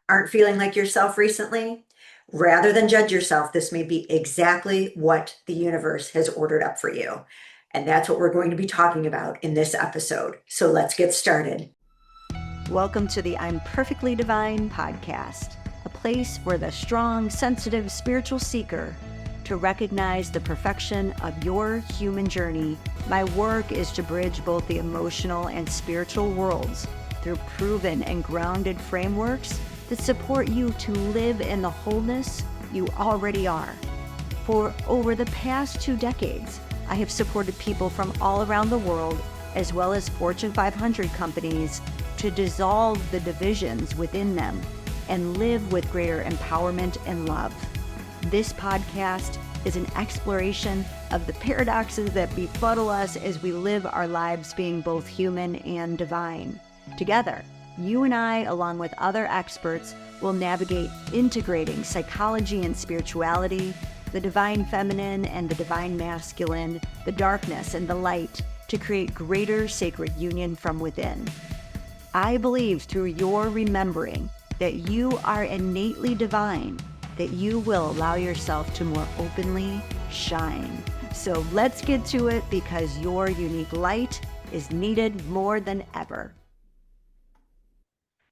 Aren't feeling like yourself recently? Rather than judge yourself, this may be exactly what the universe has ordered up for you. And that's what we're going to be talking about in this episode. So let's get started. Welcome to the I'm Perfectly Divine podcast, a place for the strong, sensitive, spiritual seeker to recognize the perfection of your human journey. My work is to bridge both the emotional and spiritual worlds through proven and grounded frameworks that support you to live in the wholeness you already are. For over the past 2 decades, I have supported people from all around the world, as well as Fortune 500 companies, to dissolve the divisions within them and live with greater empowerment and love. This podcast is an exploration of the paradoxes that befuddle us as we live our lives being both human and divine. Together, you and I, along with other experts, will navigate integrating psychology and spirituality, the divine feminine and the divine masculine, the darkness and the light, to create greater sacred union from within. I believe through your remembering that you are innately divine, that you will allow yourself to more openly shine. So let's get to it, because your unique light is needed more than ever.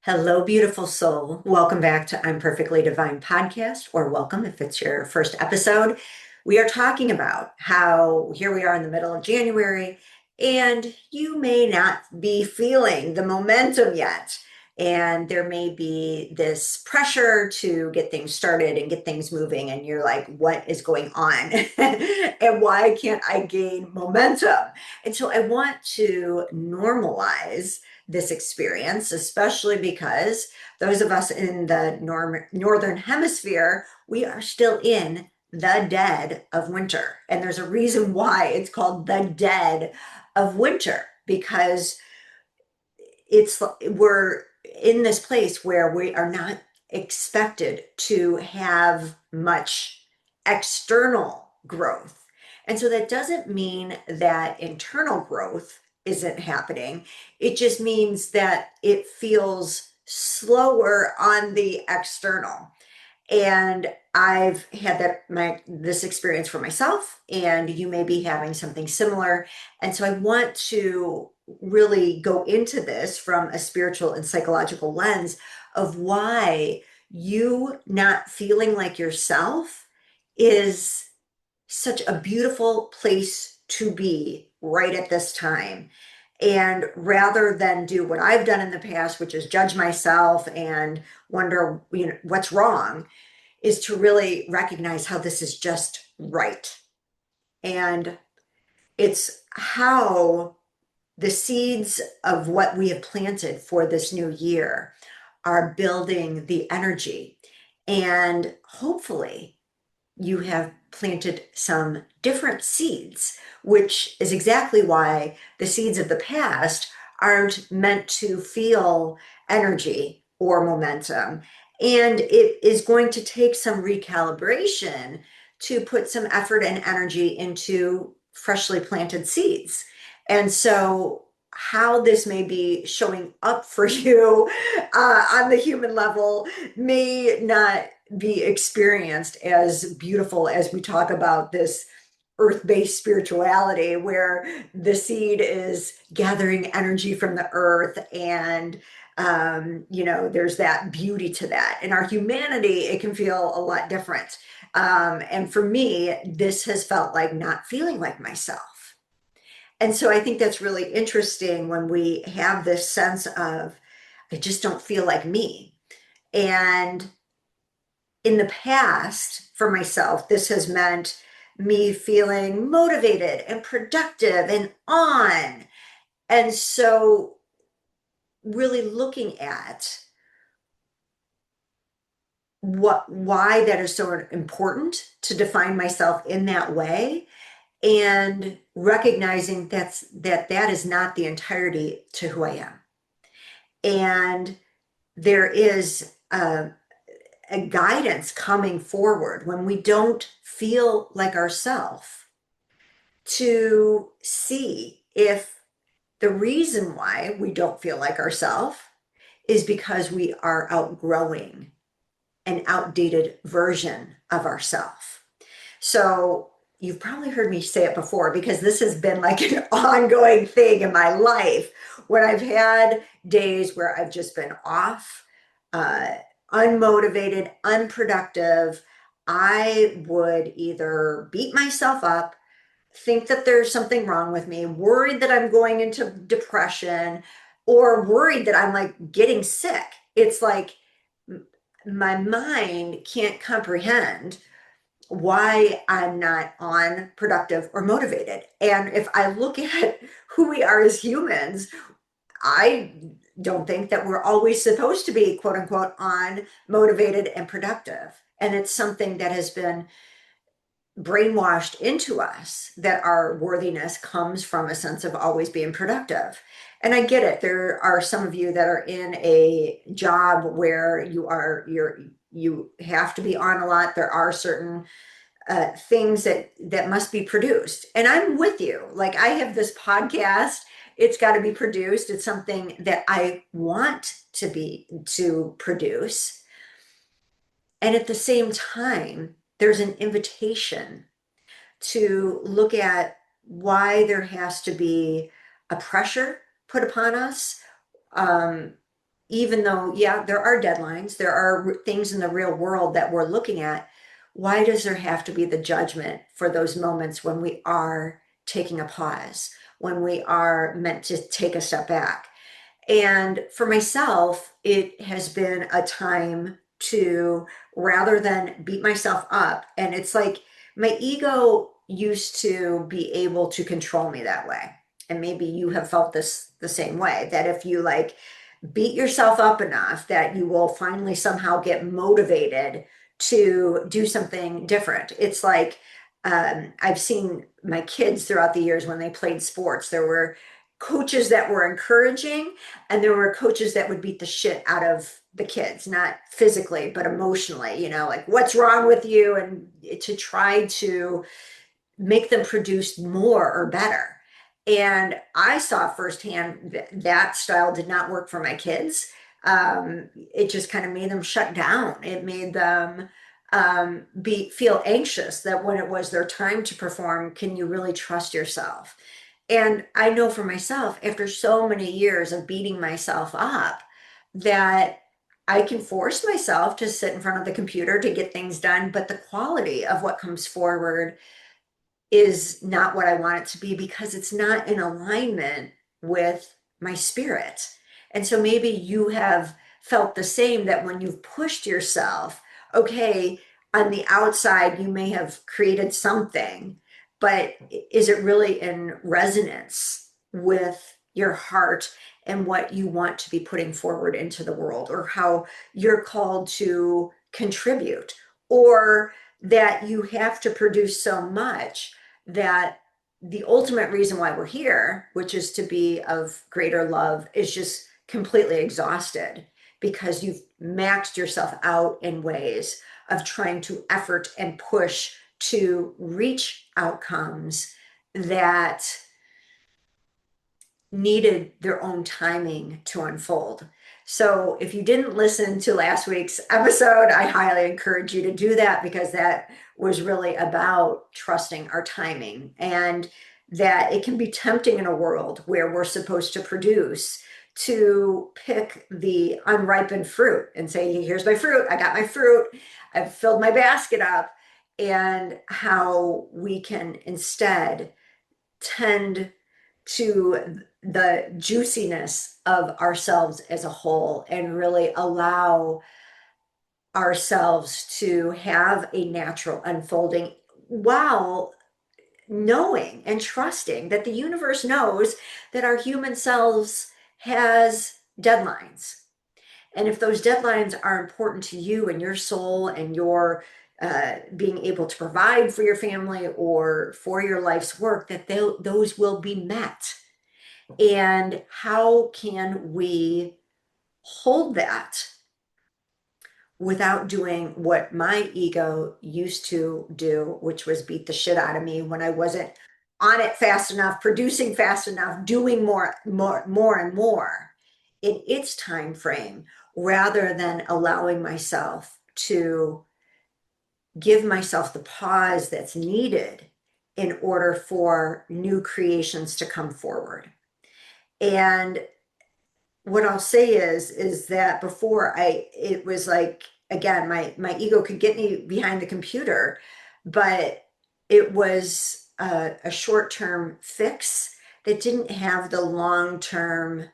Hello, beautiful soul. Welcome back to I'm Perfectly Divine podcast, or welcome if it's your first episode. We are talking about how here we are in the middle of January, and you may not be feeling the momentum yet. And there may be this pressure to get things started and get things moving. And you're like, what is going on? And why can't I gain momentum? And so I want to normalize this experience, especially because those of us in the northern hemisphere, we are still in the dead of winter. And there's a reason why it's called the dead of winter, because we're in this place where we are not expected to have much external growth. And so that doesn't mean that internal growth isn't happening. It just means that it feels slower on the external. And I've had this experience for myself, and you may be having something similar. And so I want to really go into this from a spiritual and psychological lens of why you not feeling like yourself is such a beautiful place to be right at this time. And rather than do what I've done in the past, which is judge myself and wonder, what's wrong, is to really recognize how this is just right. And it's how the seeds of what we have planted for this new year are building the energy. And hopefully you have planted some different seeds, which is exactly why the seeds of the past aren't meant to feel energy or momentum. And it is going to take some recalibration to put some effort and energy into freshly planted seeds. And so, how this may be showing up for you on the human level may not be experienced as beautiful as we talk about this earth-based spirituality, where the seed is gathering energy from the earth, and there's that beauty to that. In our humanity, it can feel a lot different. And for me, this has felt like not feeling like myself. And so I think that's really interesting when we have this sense of, I just don't feel like me. And in the past, for myself, this has meant me feeling motivated and productive and on. And so, really looking at why that is so important to define myself in that way, and recognizing that is not the entirety to who I am. And there is a guidance coming forward when we don't feel like ourselves, to see if the reason why we don't feel like ourselves is because we are outgrowing an outdated version of ourselves. So you've probably heard me say it before because this has been like an ongoing thing in my life when I've had days where I've just been off, uh, unmotivated, unproductive. I would either beat myself up, think that there's something wrong with me, worried that I'm going into depression, or worried that I'm like getting sick. It's like my mind can't comprehend why I'm not on productive or motivated. And if I look at who we are as humans, I don't think that we're always supposed to be quote unquote on motivated and productive. And it's something that has been brainwashed into us that our worthiness comes from a sense of always being productive. And I get it. There are some of you that are in a job where you have to be on a lot. There are certain things that must be produced. And I'm with you. Like I have this podcast, it's got to be produced. It's something that I want to produce. And at the same time, there's an invitation to look at why there has to be a pressure put upon us. Um, Even though, yeah, there are deadlines, there are things in the real world that we're looking at. Why does there have to be the judgment for those moments when we are taking a pause, when we are meant to take a step back? And for myself, it has been a time to rather than beat myself up, and it's like my ego used to be able to control me that way. And maybe you have felt this the same way, that if you like beat yourself up enough that you will finally somehow get motivated to do something different. It's like I've seen my kids throughout the years when they played sports, there were coaches that were encouraging, and there were coaches that would beat the shit out of the kids, not physically, but emotionally, like what's wrong with you? And to try to make them produce more or better. And I saw firsthand that that style did not work for my kids. It just kind of made them shut down. It made them be feel anxious that when it was their time to perform, can you really trust yourself? And I know for myself, after so many years of beating myself up, that I can force myself to sit in front of the computer to get things done, but the quality of what comes forward is not what I want it to be because it's not in alignment with my spirit. And so maybe you have felt the same, that when you've pushed yourself, okay, on the outside, you may have created something, but is it really in resonance with your heart and what you want to be putting forward into the world, or how you're called to contribute, or that you have to produce so much that the ultimate reason why we're here, which is to be of greater love, is just completely exhausted because you've maxed yourself out in ways of trying to effort and push to reach outcomes that needed their own timing to unfold. So if you didn't listen to last week's episode, I highly encourage you to do that, because that was really about trusting our timing, and that it can be tempting in a world where we're supposed to produce, to pick the unripened fruit and say, here's my fruit, I got my fruit, I've filled my basket up. And how we can instead tend to the juiciness of ourselves as a whole and really allow ourselves to have a natural unfolding, while knowing and trusting that the universe knows that our human selves has deadlines. And if those deadlines are important to you and your soul and your being able to provide for your family or for your life's work, that those will be met. And how can we hold that without doing what my ego used to do, which was beat the shit out of me when I wasn't on it fast enough, producing fast enough, doing more and more. in its time frame rather than allowing myself to give myself the pause that's needed in order for new creations to come forward. And what I'll say is that before it was like, again, my ego could get me behind the computer, but it was a short-term fix that didn't have the long-term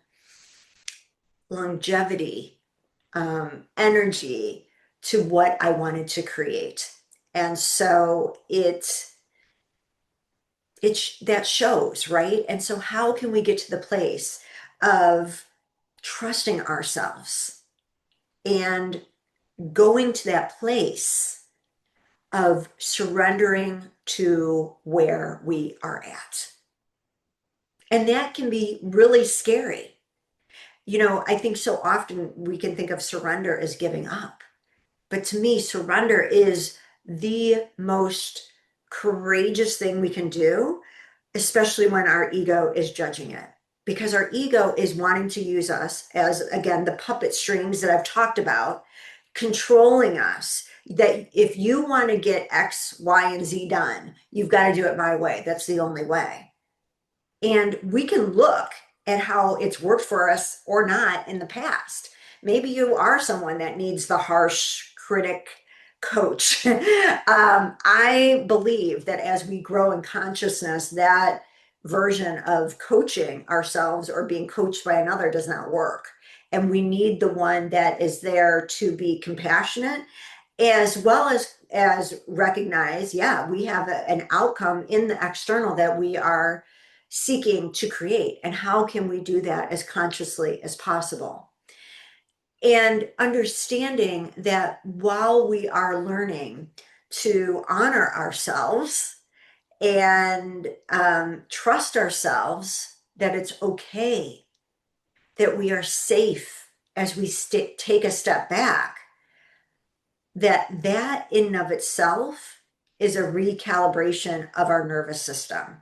longevity, energy to what I wanted to create. And so that shows, right? And so how can we get to the place of trusting ourselves and going to that place of surrendering to where we are at? And that can be really scary. I think so often we can think of surrender as giving up. But to me, surrender is the most courageous thing we can do, especially when our ego is judging it. Because our ego is wanting to use us as, again, the puppet strings that I've talked about, controlling us. That if you want to get X, Y, and Z done, you've got to do it my way. That's the only way. And we can look at how it's worked for us or not in the past. Maybe you are someone that needs the harsh critic coach. I believe that as we grow in consciousness, that version of coaching ourselves or being coached by another does not work. And we need the one that is there to be compassionate as well as recognize, yeah, we have an outcome in the external that we are seeking to create. And how can we do that as consciously as possible? And understanding that while we are learning to honor ourselves and trust ourselves, that it's okay, that we are safe as we take a step back, that in and of itself is a recalibration of our nervous system.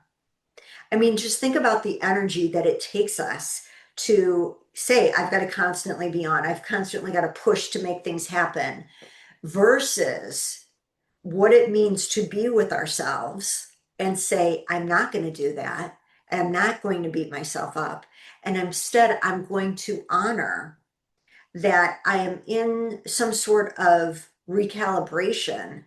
I mean, just think about the energy that it takes us to say, I've got to constantly be on, I've constantly got to push to make things happen, versus what it means to be with ourselves and say, I'm not going to do that. And I'm not going to beat myself up. And instead, I'm going to honor that I am in some sort of recalibration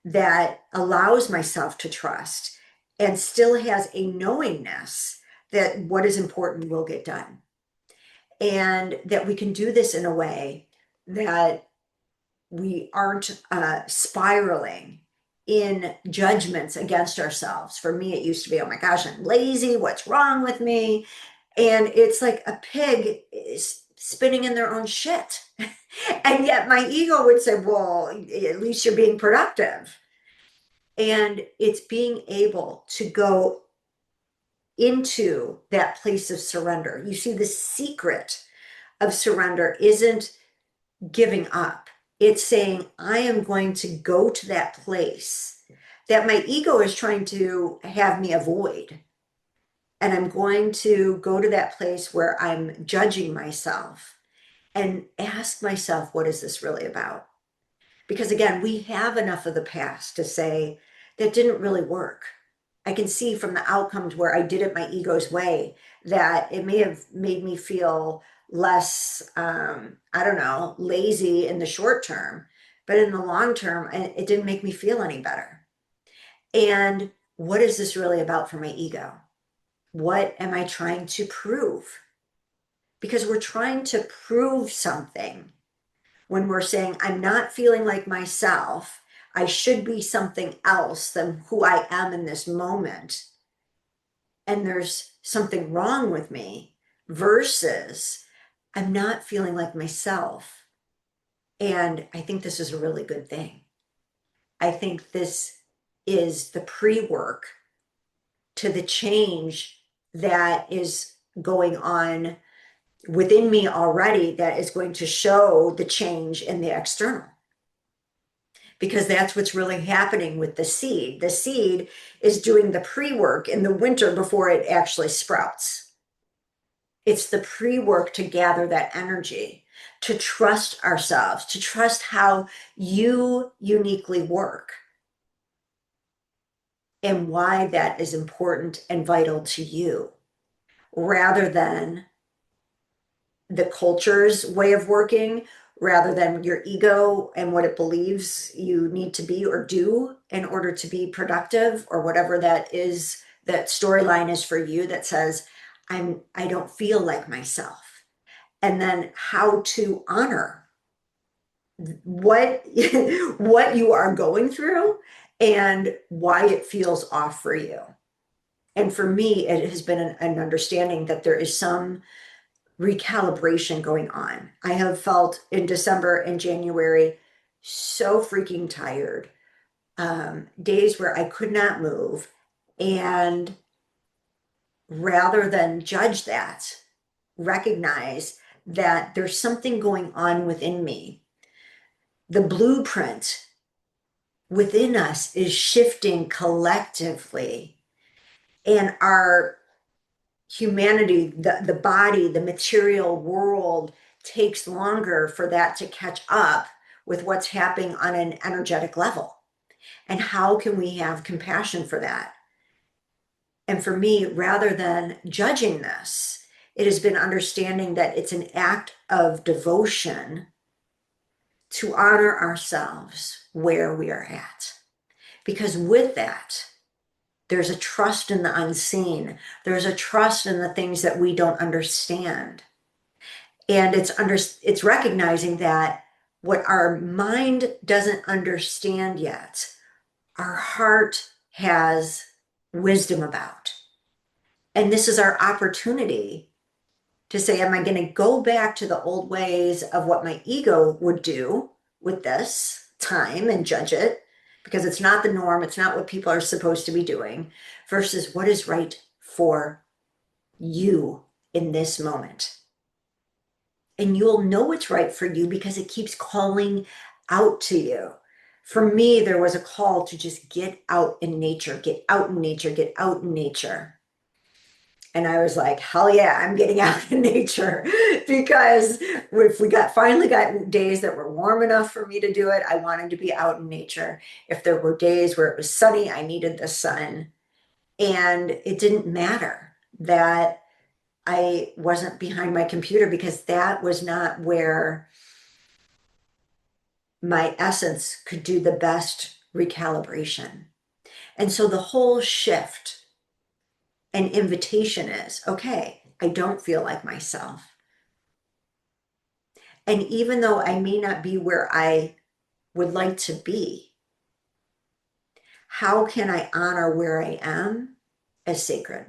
that allows myself to trust and still has a knowingness that what is important will get done. And that we can do this in a way that we aren't spiraling in judgments against ourselves. For me, it used to be, oh my gosh, I'm lazy. What's wrong with me? And it's like a pig is spinning in their own shit. And yet my ego would say, well, at least you're being productive. And it's being able to go into that place of surrender. You see, the secret of surrender isn't giving up. It's saying, I am going to go to that place that my ego is trying to have me avoid. And I'm going to go to that place where I'm judging myself and ask myself, what is this really about? Because again, we have enough of the past to say that didn't really work. I can see from the outcomes where I did it my ego's way that it may have made me feel less, I don't know, lazy in the short term, but in the long term, it didn't make me feel any better. And what is this really about for my ego? What am I trying to prove? Because we're trying to prove something when we're saying, I'm not feeling like myself. I should be something else than who I am in this moment. And there's something wrong with me, versus I'm not feeling like myself. And I think this is a really good thing. I think this is the pre-work to the change that is going on within me already, that is going to show the change in the external. Because that's what's really happening with the seed. The seed is doing the pre-work in the winter before it actually sprouts. It's the pre-work to gather that energy, to trust ourselves, to trust how you uniquely work and why that is important and vital to you, rather than the culture's way of working, rather than your ego and what it believes you need to be or do in order to be productive, or whatever that is, that storyline is for you that says, I don't feel like myself. And then how to honor what what you are going through and why it feels off for you. And for me, it has been an understanding that there is some recalibration going on. I have felt in December and January so freaking tired, days where I could not move. And rather than judge that, recognize that there's something going on within me. The blueprint within us is shifting collectively, and our humanity, the body, the material world takes longer for that to catch up with what's happening on an energetic level. And how can we have compassion for that? And for me, rather than judging this, it has been understanding that it's an act of devotion to honor ourselves where we are at. Because with that, there's a trust in the unseen. There's a trust in the things that we don't understand. And it's recognizing that what our mind doesn't understand yet, our heart has wisdom about. And this is our opportunity to say, am I going to go back to the old ways of what my ego would do with this time and judge it? Because it's not the norm, it's not what people are supposed to be doing, versus what is right for you in this moment. And you'll know it's right for you because it keeps calling out to you. For me, there was a call to just get out in nature, get out in nature, get out in nature. And I was like, hell yeah, I'm getting out in nature. Because if we finally got days that were warm enough for me to do it, I wanted to be out in nature. If there were days where it was sunny, I needed the sun. And it didn't matter that I wasn't behind my computer, because that was not where my essence could do the best recalibration. And so the whole shift and invitation is, okay, I don't feel like myself. And even though I may not be where I would like to be, how can I honor where I am as sacred?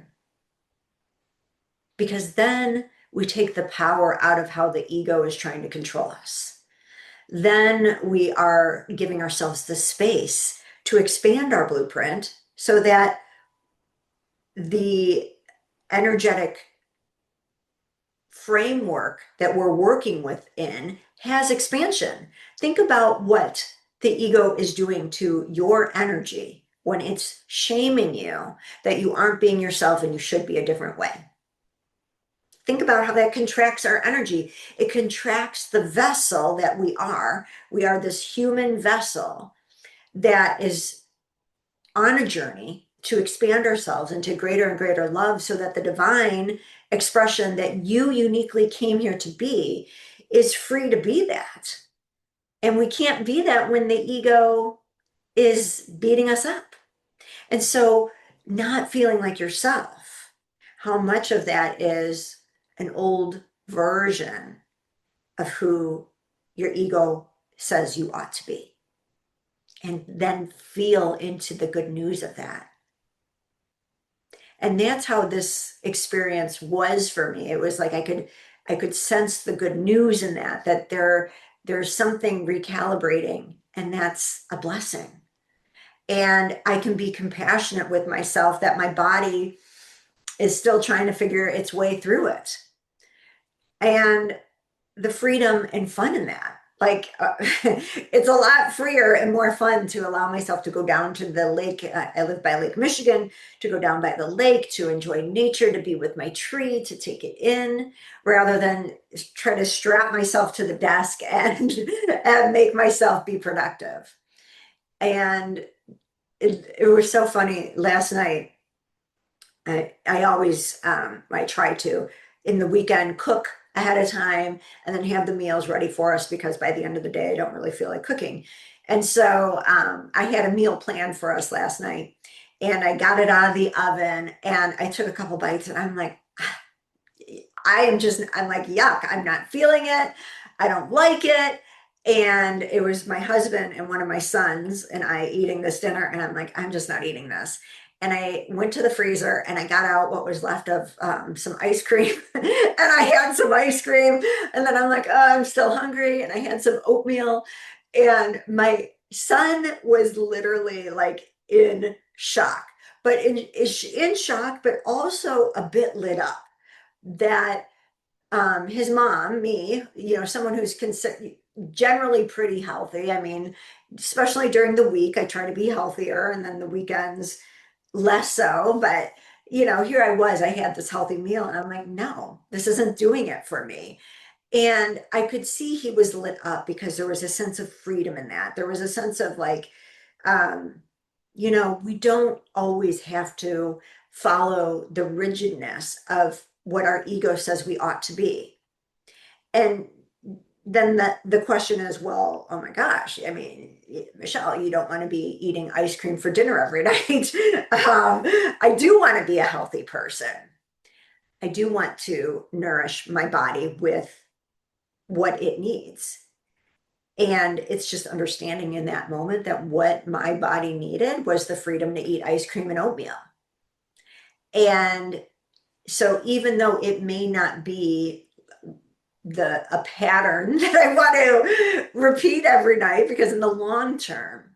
Because then we take the power out of how the ego is trying to control us. Then we are giving ourselves the space to expand our blueprint so that the energetic framework that we're working within has expansion. Think about what the ego is doing to your energy when it's shaming you that you aren't being yourself and you should be a different way. Think about how that contracts our energy. It contracts the vessel that we are. We are this human vessel that is on a journey to expand ourselves into greater and greater love, so that the divine expression that you uniquely came here to be is free to be that. And we can't be that when the ego is beating us up. And so, not feeling like yourself, how much of that is an old version of who your ego says you ought to be? And then feel into the good news of that. And that's how this experience was for me. It was like I could sense the good news in that there's something recalibrating, and that's a blessing. And I can be compassionate with myself that my body is still trying to figure its way through it. And the freedom and fun in that. it's a lot freer and more fun to allow myself to go down to the lake. I live by Lake Michigan, to go down by the lake, to enjoy nature, to be with my tree, to take it in, rather than try to strap myself to the desk and and make myself be productive. And it was so funny last night. I always I try to in the weekend cook ahead of time and then have the meals ready for us because by the end of the day I don't really feel like cooking. And so I had a meal planned for us last night and I got it out of the oven and I took a couple bites and I'm like, I'm like, yuck, I'm not feeling it. I don't like it. And it was my husband and one of my sons and I eating this dinner. And I'm like, I'm just not eating this. And I went to the freezer and I got out what was left of some ice cream. And I had some ice cream. And then I'm like, oh, I'm still hungry. And I had some oatmeal. And my son was literally like in shock, but in shock, but also a bit lit up that his mom, me, someone who's generally pretty healthy. I mean, especially during the week, I try to be healthier, and then the weekends less so. But here I was, I had this healthy meal, and I'm like, no, this isn't doing it for me. And I could see he was lit up because there was a sense of freedom in that. There was a sense of like, um, we don't always have to follow the rigidness of what our ego says we ought to be. And then the question is, well, oh my gosh, I mean, Michelle, you don't want to be eating ice cream for dinner every night. I do want to be a healthy person. I do want to nourish my body with what it needs. And it's just understanding in that moment that what my body needed was the freedom to eat ice cream and oatmeal. And so even though it may not be a pattern that I want to repeat every night, because in the long term,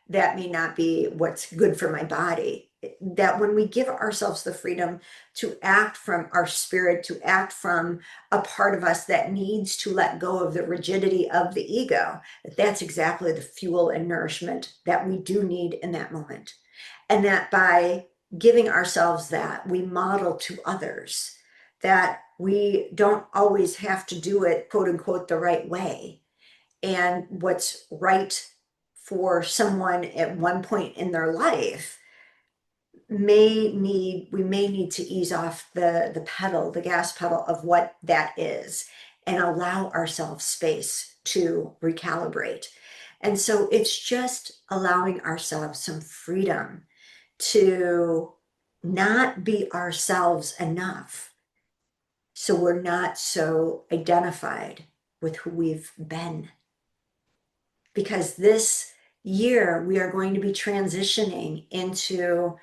that may not be what's good for my body. That when we give ourselves the freedom to act from our spirit, to act from a part of us that needs to let go of the rigidity of the ego, that's exactly the fuel and nourishment that we do need in that moment. And that by giving ourselves that, we model to others that we don't always have to do it, quote unquote, the right way. And what's right for someone at one point in their life we may need to ease off the gas pedal of what that is and allow ourselves space to recalibrate. And so it's just allowing ourselves some freedom to not be ourselves enough so we're not so identified with who we've been. Because this year we are going to be transitioning into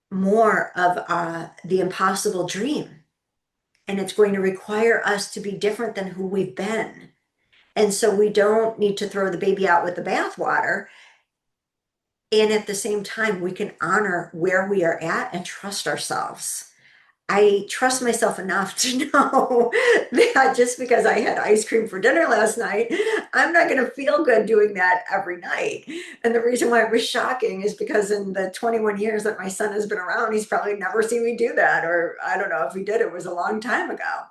more of the impossible dream. And it's going to require us to be different than who we've been. And so we don't need to throw the baby out with the bathwater. And at the same time, we can honor where we are at and trust ourselves. I trust myself enough to know that just because I had ice cream for dinner last night, I'm not going to feel good doing that every night. And the reason why it was shocking is because in the 21 years that my son has been around, he's probably never seen me do that. Or I don't know if he did, it was a long time ago.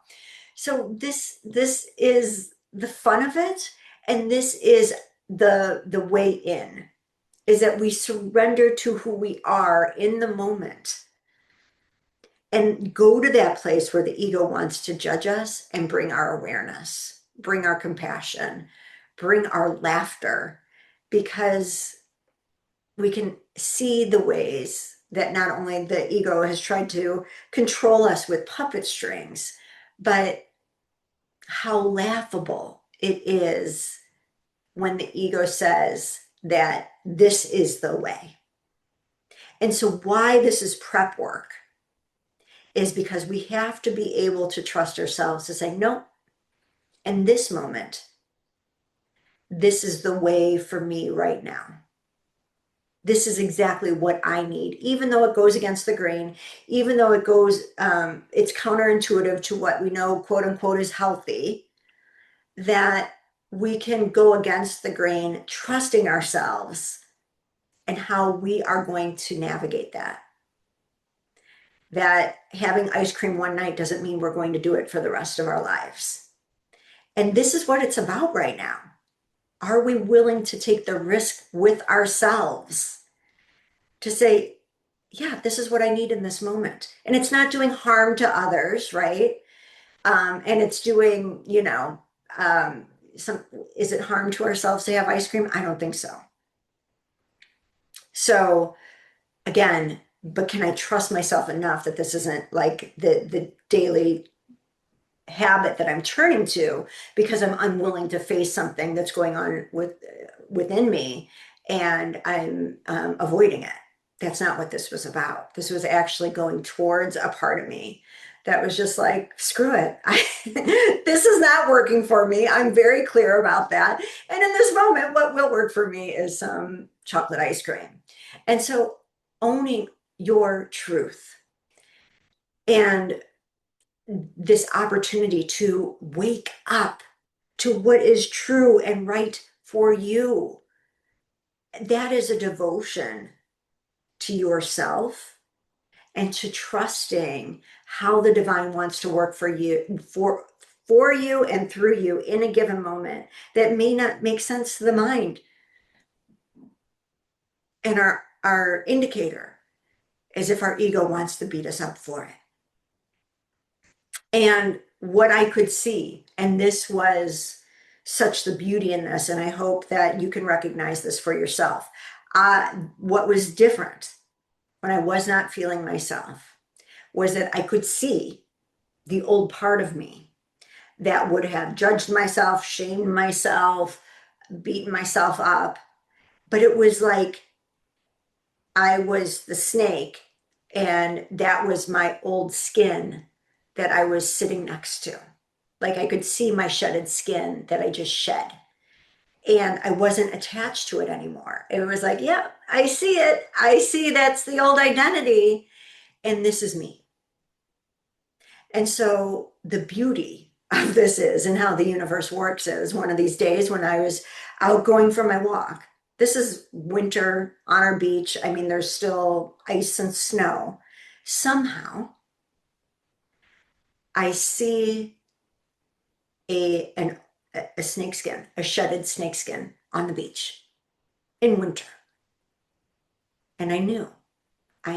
So this is the fun of it. And this is the way in, is that we surrender to who we are in the moment and go to that place where the ego wants to judge us and bring our awareness, bring our compassion, bring our laughter, because we can see the ways that not only the ego has tried to control us with puppet strings, but how laughable it is when the ego says that this is the way. And so why this is prep work is because we have to be able to trust ourselves to say, no, in this moment, this is the way for me right now. This is exactly what I need, even though it goes against the grain, even though it's counterintuitive to what we know, quote unquote, is healthy. that we can go against the grain, trusting ourselves and how we are going to navigate that. That having ice cream one night doesn't mean we're going to do it for the rest of our lives. And this is what it's about right now. Are we willing to take the risk with ourselves to say, yeah, this is what I need in this moment? And it's not doing harm to others, right? And it's doing, um, some, is it harm to ourselves to have ice cream? I don't think so. So again, but can I trust myself enough that this isn't like the daily habit that I'm turning to because I'm unwilling to face something that's going on within me, and I'm avoiding it. That's not what this was about. This was actually going towards a part of me that was just like, screw it. This is not working for me. I'm very clear about that. And in this moment, what will work for me is some chocolate ice cream. And so owning your truth and this opportunity to wake up to what is true and right for you. That is a devotion to yourself and to trusting how the divine wants to work for you and through you in a given moment that may not make sense to the mind. And our indicator is if our ego wants to beat us up for it. And what I could see, and this was such the beauty in this, and I hope that you can recognize this for yourself. What was different when I was not feeling myself was that I could see the old part of me that would have judged myself, shamed myself, beaten myself up. But it was like I was the snake, and that was my old skin that I was sitting next to. Like I could see my shedded skin that I just shed. And I wasn't attached to it anymore. It was like, yeah, I see it. I see that's the old identity. And this is me. And so the beauty of this is, and how the universe works is, one of these days when I was out going for my walk, this is winter on our beach. I mean, there's still ice and snow. Somehow I see a an a snakeskin, a shedded snakeskin on the beach in winter. And I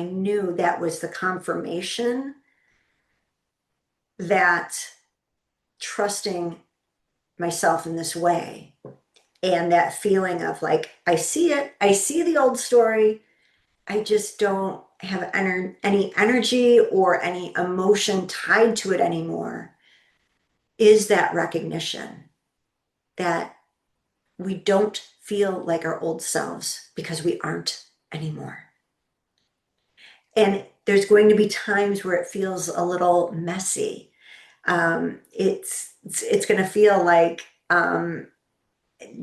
knew that was the confirmation that trusting myself in this way, and that feeling of like, I see it, I see the old story, I just don't have any energy or any emotion tied to it anymore, is that recognition that we don't feel like our old selves because we aren't anymore. And there's going to be times where it feels a little messy. It's going to feel like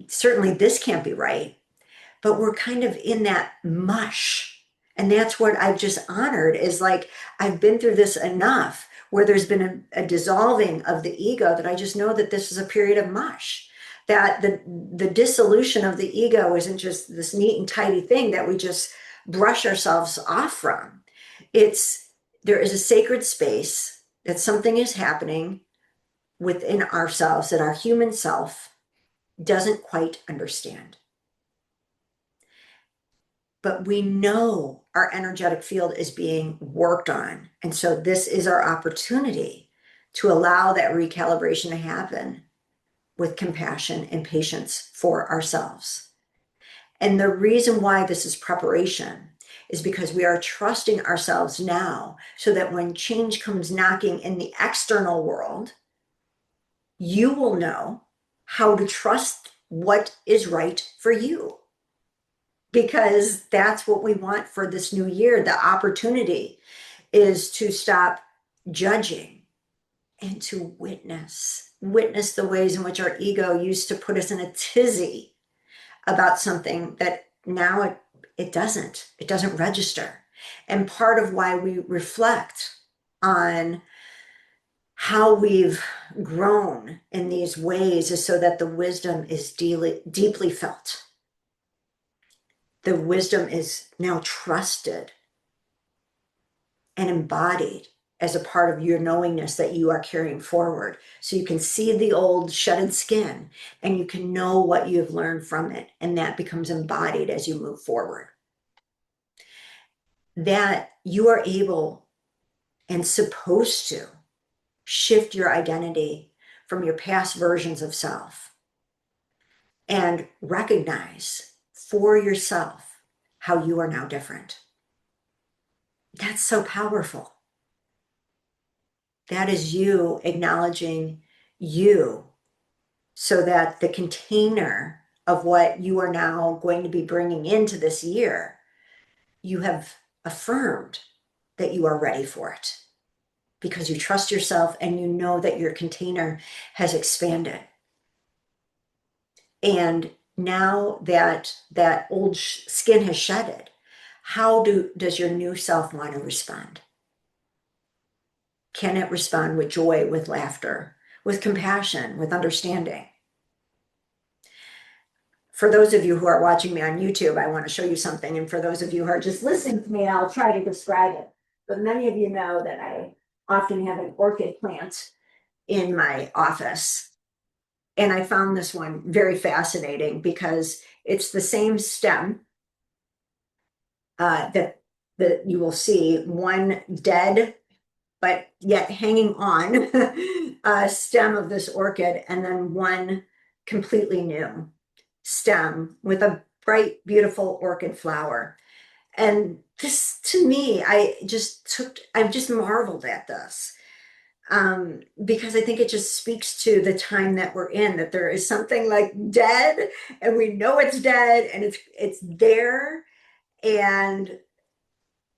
certainly this can't be right, but we're kind of in that mush. And that's what I've just honored is like, I've been through this enough where there's been a dissolving of the ego that I just know that this is a period of mush. That the dissolution of the ego isn't just this neat and tidy thing that we just brush ourselves off from. It's there is a sacred space that something is happening within ourselves that our human self doesn't quite understand. But we know our energetic field is being worked on. And so this is our opportunity to allow that recalibration to happen with compassion and patience for ourselves. And the reason why this is preparation is because we are trusting ourselves now so that when change comes knocking in the external world, you will know how to trust what is right for you. Because that's what we want for this new year. The opportunity is to stop judging and to witness the ways in which our ego used to put us in a tizzy about something that now it doesn't register. And part of why we reflect on how we've grown in these ways is so that the wisdom is deeply felt. The wisdom is now trusted and embodied as a part of your knowingness that you are carrying forward. So you can see the old shedded skin and you can know what you've learned from it. And that becomes embodied as you move forward. That you are able and supposed to shift your identity from your past versions of self and recognize for yourself how you are now different. That's so powerful. That is you acknowledging you so that the container of what you are now going to be bringing into this year, you have affirmed that you are ready for it because you trust yourself and you know that your container has expanded. And now that that old skin has shedded, how does your new self want to respond? Can it respond with joy, with laughter, with compassion, with understanding? For those of you who are watching me on YouTube, I want to show you something. And for those of you who are just listening to me, I'll try to describe it. But many of you know that I often have an orchid plant in my office. And I found this one very fascinating because it's the same stem that you will see, one dead but yet hanging on stem of this orchid, and then one completely new stem with a bright, beautiful orchid flower. And this, to me, I've just marveled at this because I think it just speaks to the time that we're in, that there is something like dead, and we know it's dead, and it's there, and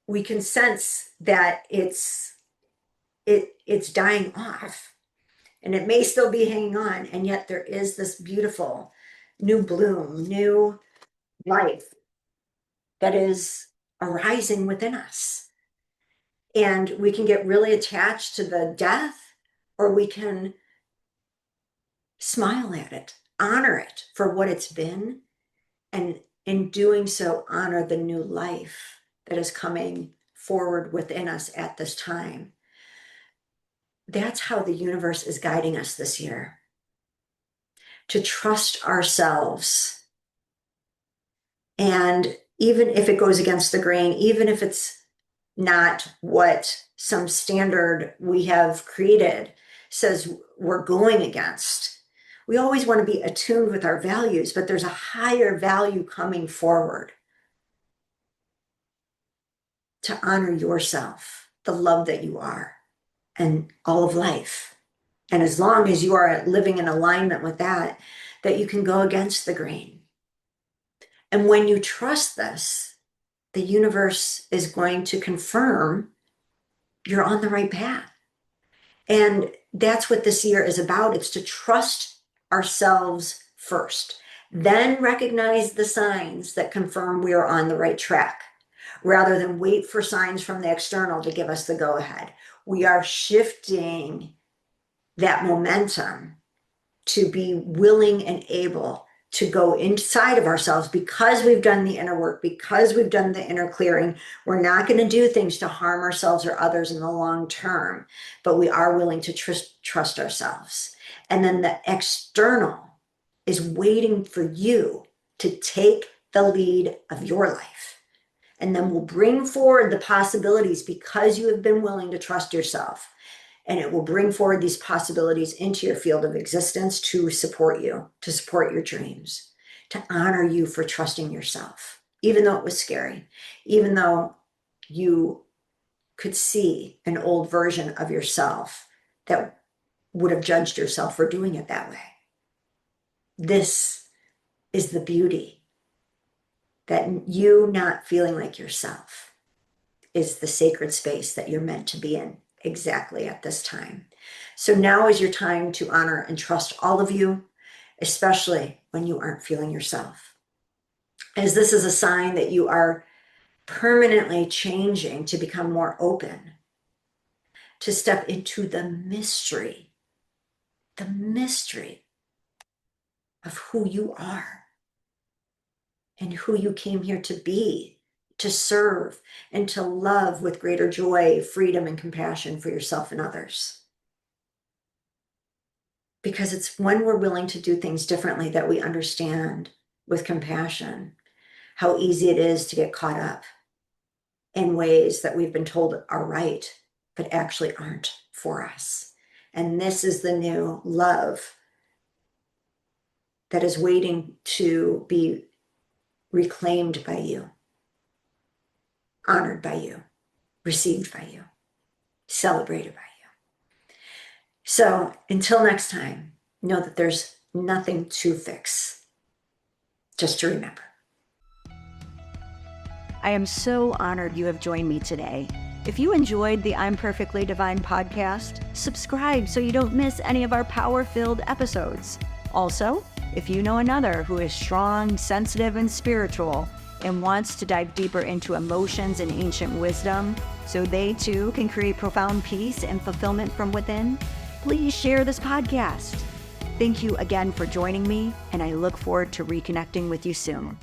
we can sense that it's dying off, and it may still be hanging on, and yet there is this beautiful new bloom, new life that is arising within us. And we can get really attached to the death, or we can smile at it, honor it for what it's been, and in doing so, honor the new life that is coming forward within us at this time. That's how the universe is guiding us this year, to trust ourselves. And even if it goes against the grain, even if it's not what some standard we have created says we're going against, we always want to be attuned with our values, but there's a higher value coming forward to honor yourself, the love that you are, and all of life. And as long as you are living in alignment with that, that you can go against the grain. And when you trust this, the universe is going to confirm you're on the right path. And that's what this year is about. It's to trust ourselves first, then recognize the signs that confirm we are on the right track, rather than wait for signs from the external to give us the go ahead. We are shifting that momentum to be willing and able to go inside of ourselves because we've done the inner work, because we've done the inner clearing. We're not going to do things to harm ourselves or others in the long term, but we are willing to trust ourselves. And then the external is waiting for you to take the lead of your life. And then we'll bring forward the possibilities because you have been willing to trust yourself. And it will bring forward these possibilities into your field of existence to support you, to support your dreams, to honor you for trusting yourself, even though it was scary, even though you could see an old version of yourself that would have judged yourself for doing it that way. This is the beauty, that you not feeling like yourself is the sacred space that you're meant to be in exactly at this time. So now is your time to honor and trust all of you, especially when you aren't feeling yourself, as this is a sign that you are permanently changing to become more open to step into the mystery of who you are and who you came here to be, to serve, and to love with greater joy, freedom, and compassion for yourself and others. Because it's when we're willing to do things differently that we understand with compassion how easy it is to get caught up in ways that we've been told are right, but actually aren't for us. And this is the new love that is waiting to be reclaimed by you, honored by you, received by you, celebrated by you. So until next time, know that there's nothing to fix. Just to remember. I am so honored you have joined me today. If you enjoyed the I'm Perfectly Divine podcast, subscribe so you don't miss any of our power-filled episodes. Also, if you know another who is strong, sensitive, and spiritual and wants to dive deeper into emotions and ancient wisdom so they too can create profound peace and fulfillment from within, please share this podcast. Thank you again for joining me, and I look forward to reconnecting with you soon.